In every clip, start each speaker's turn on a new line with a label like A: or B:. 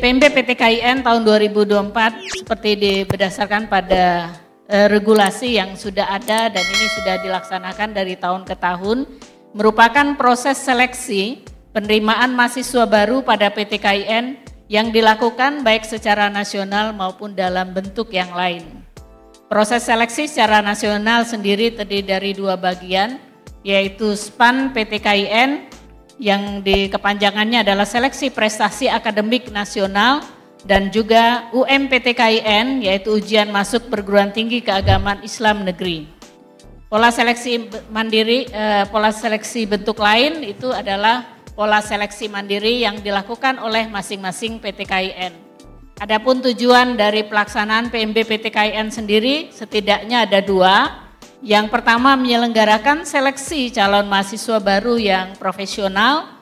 A: PMB PTKIN tahun 2024 seperti berdasarkan pada regulasi yang sudah ada dan ini sudah dilaksanakan dari tahun ke tahun, merupakan proses seleksi penerimaan mahasiswa baru pada PTKIN yang dilakukan baik secara nasional maupun dalam bentuk yang lain. Proses seleksi secara nasional sendiri terdiri dari dua bagian, yaitu SPAN PTKIN yang kepanjangannya adalah Seleksi Prestasi Akademik Nasional, dan juga UMPTKIN yaitu Ujian Masuk Perguruan Tinggi Keagamaan Islam Negeri. Pola seleksi mandiri, pola seleksi bentuk lain itu adalah pola seleksi mandiri yang dilakukan oleh masing-masing PTKIN. Adapun tujuan dari pelaksanaan PMB PTKIN sendiri setidaknya ada dua. Yang pertama, menyelenggarakan seleksi calon mahasiswa baru yang profesional,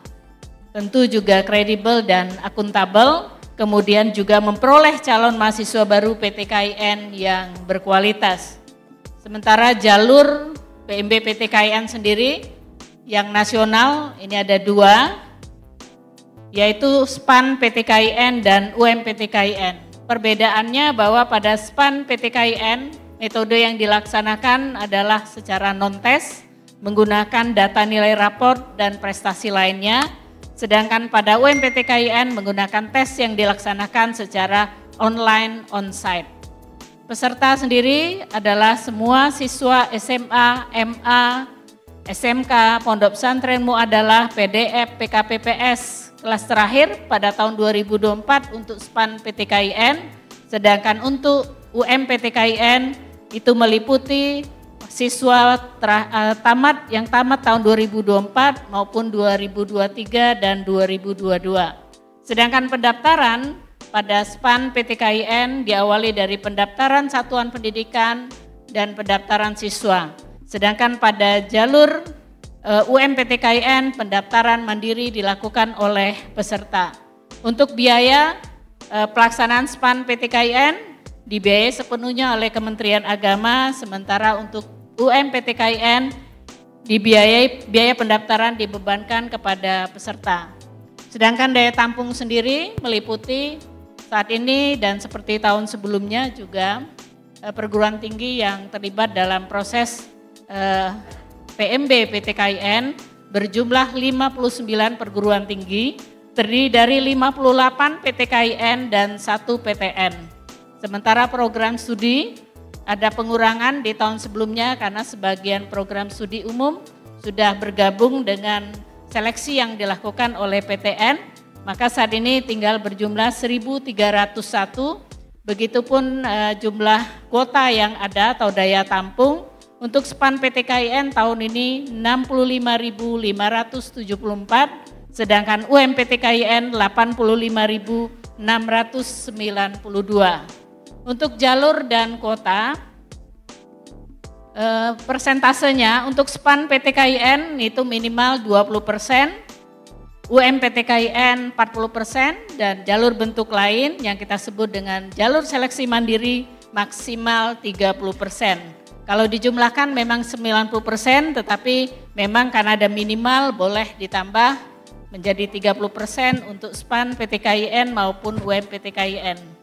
A: tentu juga kredibel dan akuntabel, kemudian juga memperoleh calon mahasiswa baru PTKIN yang berkualitas. Sementara jalur PMB PTKIN sendiri yang nasional ini ada dua, yaitu SPAN PTKIN dan UMPTKIN. Perbedaannya bahwa pada SPAN PTKIN metode yang dilaksanakan adalah secara non-tes, menggunakan data nilai raport dan prestasi lainnya, sedangkan pada UMPTKIN menggunakan tes yang dilaksanakan secara online on-site. Peserta sendiri adalah semua siswa SMA, MA, SMK, Pondok Pesantren Muadalah, PDF, PKPPS kelas terakhir pada tahun 2024 untuk SPAN PTKIN, sedangkan untuk UMPTKIN itu meliputi siswa yang tamat tahun 2024 maupun 2023 dan 2022. Sedangkan pendaftaran pada SPAN PTKIN diawali dari pendaftaran satuan pendidikan dan pendaftaran siswa. Sedangkan pada jalur UMPTKIN pendaftaran mandiri dilakukan oleh peserta. Untuk biaya pelaksanaan SPAN PTKIN dibiayai sepenuhnya oleh Kementerian Agama, sementara untuk UMPTKIN biaya pendaftaran dibebankan kepada peserta. Sedangkan daya tampung sendiri meliputi saat ini dan seperti tahun sebelumnya juga perguruan tinggi yang terlibat dalam proses PMB PTKIN berjumlah 59 perguruan tinggi, terdiri dari 58 PTKIN dan 1 PTN. Sementara program studi ada pengurangan di tahun sebelumnya karena sebagian program studi umum sudah bergabung dengan seleksi yang dilakukan oleh PTN, maka saat ini tinggal berjumlah 1.301, begitupun jumlah kuota yang ada atau daya tampung. Untuk SPAN PTKIN tahun ini 65.574, sedangkan UMPTKIN 85.692. Untuk jalur dan kuota, persentasenya untuk SPAN PTKIN itu minimal 20%, UMPTKIN 40%, dan jalur bentuk lain yang kita sebut dengan jalur seleksi mandiri maksimal 30%. Kalau dijumlahkan memang 90%, tetapi memang karena ada minimal boleh ditambah menjadi 30% untuk SPAN PTKIN maupun UMPTKIN.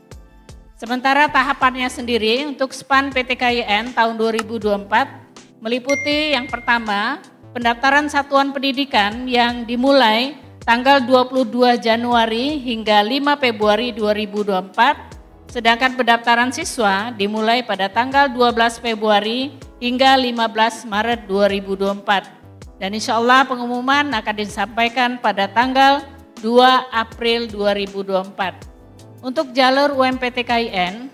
A: Sementara tahapannya sendiri untuk SPAN PTKIN tahun 2024 meliputi yang pertama, pendaftaran satuan pendidikan yang dimulai tanggal 22 Januari hingga 5 Februari 2024, sedangkan pendaftaran siswa dimulai pada tanggal 12 Februari hingga 15 Maret 2024. Dan insya Allah pengumuman akan disampaikan pada tanggal 2 April 2024. Untuk jalur UMPTKIN,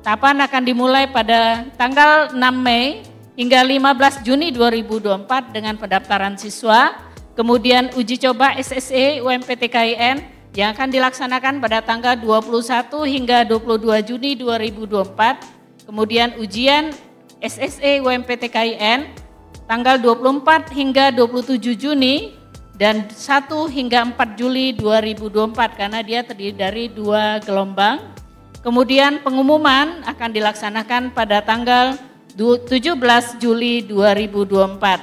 A: tahapan akan dimulai pada tanggal 6 Mei hingga 15 Juni 2024 dengan pendaftaran siswa, kemudian uji coba SSE UMPTKIN yang akan dilaksanakan pada tanggal 21 hingga 22 Juni 2024, kemudian ujian SSE UMPTKIN tanggal 24 hingga 27 Juni dan 1 hingga 4 Juli 2024 karena dia terdiri dari 2 gelombang. Kemudian pengumuman akan dilaksanakan pada tanggal 17 Juli 2024.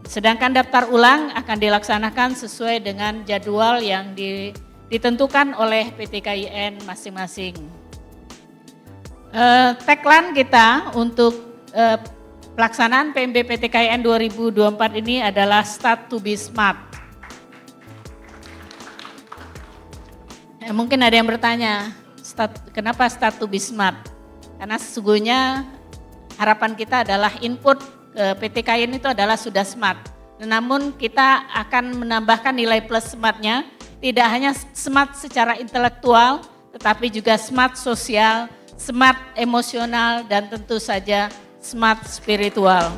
A: Sedangkan daftar ulang akan dilaksanakan sesuai dengan jadwal yang ditentukan oleh PT KIN masing-masing. Tagline kita untuk pelaksanaan PMB PT KIN 2024 ini adalah Start to be Smart. Mungkin ada yang bertanya, kenapa Start to be Smart? Karena sesungguhnya harapan kita adalah input ke PT KIN itu adalah sudah smart. Namun kita akan menambahkan nilai plus smartnya, tidak hanya smart secara intelektual, tetapi juga smart sosial, smart emosional, dan tentu saja smart spiritual.